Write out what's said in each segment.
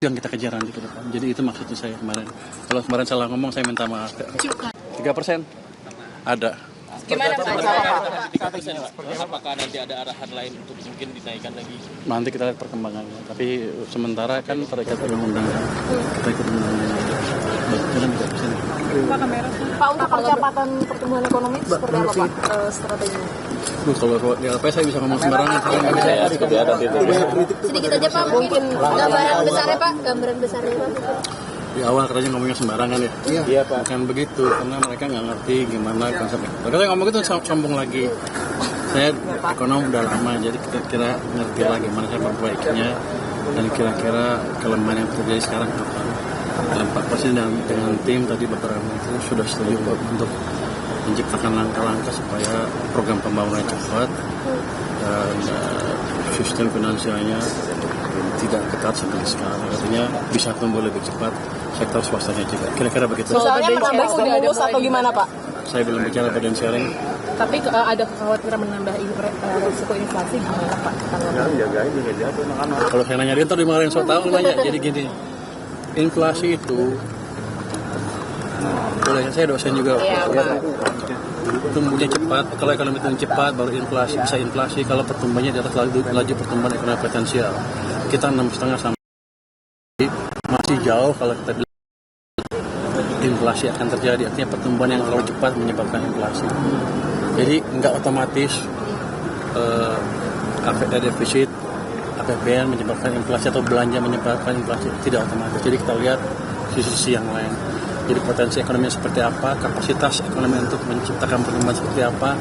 yang kita kejar nanti ke depan. Jadi itu maksud saya kemarin. Kalau kemarin salah ngomong, saya minta maaf. 3% ada. Gimana Pak? Apakah nanti ada arahan lain untuk mungkin dinaikkan lagi? Nanti kita lihat perkembangannya. Tapi sementara kan terikat undang-undang. Kita ikut undang-undang. Jangan 3%. Pak, untuk percepatan pertumbuhan ekonomi seperti apa Pak strateginya? Kalau di LP saya bisa ngomong sembarangan. Sedikit aja Pak, mungkin gambaran besarnya Pak, Di awal katanya ngomongnya sembarangan ya. Iya Pak. Bukan begitu, karena mereka nggak ngerti gimana konsepnya. Kalau saya ngomong gitu sombong lagi. Saya ekonom udah lama, jadi kira-kira ngerti lah gimana saya perbaikinya dan kira-kira kelemahan yang terjadi sekarang apa. Dalam Pak Presiden dengan tim tadi beberapa menteri sudah setuju untuk menciptakan langkah-langkah supaya program pembangunan cepat dan sistem finansialnya tidak ketat seperti sekarang. Artinya bisa tumbuh lebih cepat sektor swastanya juga. Kira-kira begitu. Misalnya menambah stimulus atau gimana Pak? Saya belum bicara burden sharing. Tapi ada kekhawatiran menambah risiko inflasi gimana Pak? Kalau saya nanya dia ntar dimarahin so tau nanya. Jadi gini, inflasi itu boleh saya dosen juga. Tumbuhnya cepat, kalau ekonomi tumbuh cepat baru inflasi bisa inflasi. Kalau pertumbuhannya di atas laju pertumbuhan ekonomi potensial, kita 6,5 sampai masih jauh. Kalau kita bilang inflasi akan terjadi, artinya pertumbuhan yang terlalu cepat menyebabkan inflasi. Jadi nggak otomatis defisit APBN menyebabkan inflasi atau belanja menyebabkan inflasi, tidak otomatis. Jadi kita lihat sisi-sisi yang lain. Jadi potensi ekonomi seperti apa, kapasitas ekonomi untuk menciptakan pertumbuhan seperti apa.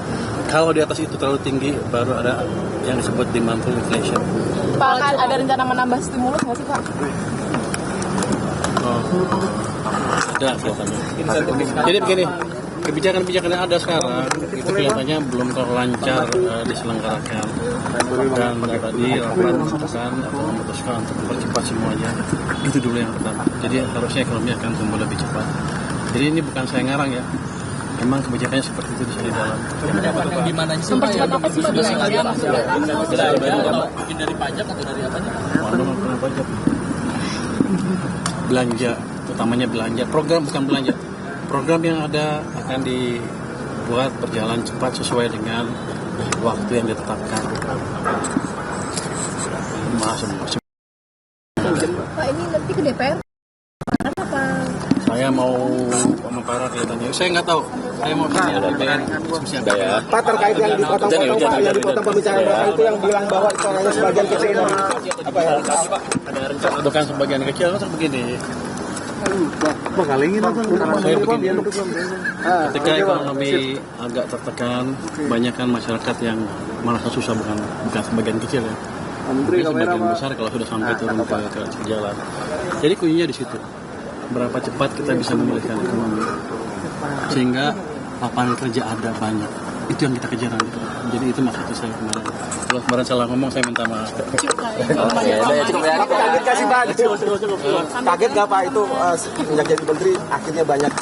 Kalau di atas itu terlalu tinggi, baru ada yang disebut demand pull inflation. Pak, ada rencana menambah stimulus nggak sih Pak? Ada kelihatannya. Jadi begini, kebijakan-kebijakan yang ada sekarang itu kelihatannya belum terlalu lancar diselenggarakan. Dan tadi rapat memutuskan untuk mempercepat semuanya. Itu dulu yang pertama. Jadi harusnya ekonomi akan tumbuh lebih cepat. Jadi ini bukan saya ngarang ya. Memang kebijakannya seperti itu di dalam. Gimana sih Pak? Apa sih Pak? Mungkin dari pajak atau dari apanya? Mana pajak? Belanja, utamanya belanja. Program bukan belanja. Program yang ada akan dibuat berjalan cepat sesuai dengan waktu yang ditetapkan. Pak, ini nanti ke DPR apa? Saya mau komentar kelihatannya. Saya nggak tahu. Saya mau tanya DPR. Pak, terkait yang dipotong-potong Pak, yang dipotong pembicaraan Bapak itu yang bilang bahwa itu hanya sebagian kecil dari apa ya? Bukan sebagian kecil, kan begini. Saya begini. Ketika ekonomi agak tertekan, banyak kan masyarakat yang merasa susah, bukan sebagian kecil ya. Mungkin sebagian besar kalau sudah sampai turun ke jalan. Jadi kuncinya di situ. Berapa cepat kita bisa memulihkan ekonomi sehingga lapangan kerja ada banyak. Itu yang kita kejar nanti. Jadi itu maksud saya kemarin. Kalau kemarin salah ngomong, saya minta maaf. Kaget nggak sih Pak? Kaget nggak Pak itu sejak jadi menteri akhirnya banyak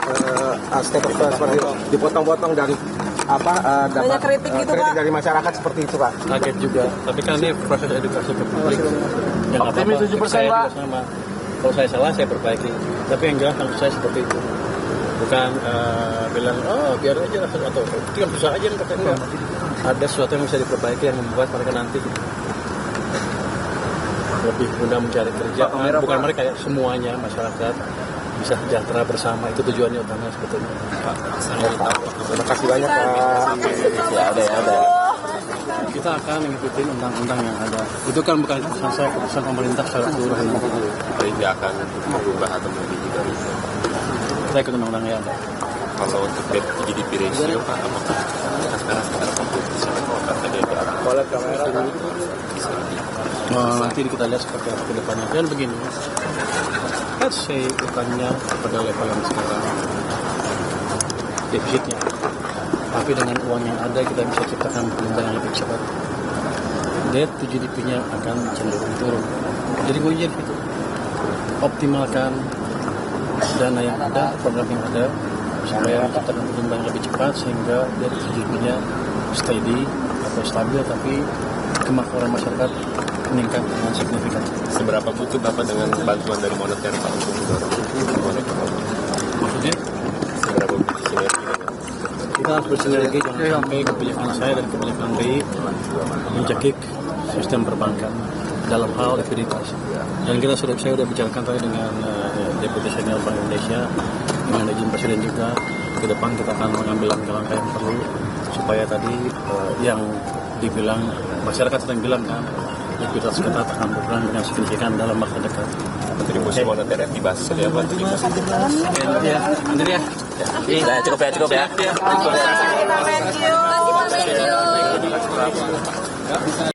step seperti itu dipotong-potong dari dapat kritik dari masyarakat seperti itu Pak? Kaget juga. Tapi kan ini proses edukasi ke publik. Yang Optimis 7% Pak. Sama. Kalau saya salah, saya perbaiki. Tapi yang jelas maksud saya seperti itu. Bukan bilang, biar aja atau itu kan bisa aja enggak. Ada sesuatu yang bisa diperbaiki yang membuat mereka nanti lebih mudah mencari kerja. Bukan mereka ya, semuanya masyarakat bisa sejahtera bersama. Itu tujuannya utama sebetulnya. Pak, terima kasih banyak Pak. Ya ada. Kita akan mengikuti undang-undang yang ada. Itu kan bukan keputusan pemerintah secara keseluruhan. Tidak akan berubah atau melebihi dari itu. Kita ikut undang-undang yang ada. Kalau untuk GDP ratio Pak, apakah sekarang 40% kalau kata dia Boleh kamera Pak. Nanti kita lihat seperti apa ke depannya. Dan begini, let's say utangnya pada level yang sekarang, defisitnya. Tapi dengan uang yang ada kita bisa ciptakan pengembangan yang lebih cepat. Debt to GDP-nya akan cenderung turun. Jadi gue ingin itu optimalkan dana yang ada, program yang ada, supaya menciptakan pengembangan lebih cepat sehingga debt to GDP-nya steady atau stabil, tapi kemakmuran masyarakat meningkat dengan signifikan. Seberapa butuh Bapak dengan bantuan dari moneter Pak untuk mendorong pertumbuhan ekonomi? Maksudnya Seberapa butuh sinergi dengan kita harus bersinergi, jangan sampai kebijakan saya dan kebijakan BI mencekik sistem perbankan dalam hal likuiditas. Dan saya sudah bicarakan tadi dengan Deputi Senior Bank Indonesia, dengan izin Presiden juga, ke depan kita akan mengambil langkah-langkah yang perlu supaya tadi yang dibilang masyarakat sedang bilang kan likuiditas kita akan berkurang dengan signifikan dalam masa dekat. kontribusi moneter dibahas seperti apa? Ya, Andri ya. Cukup ya. Thank you.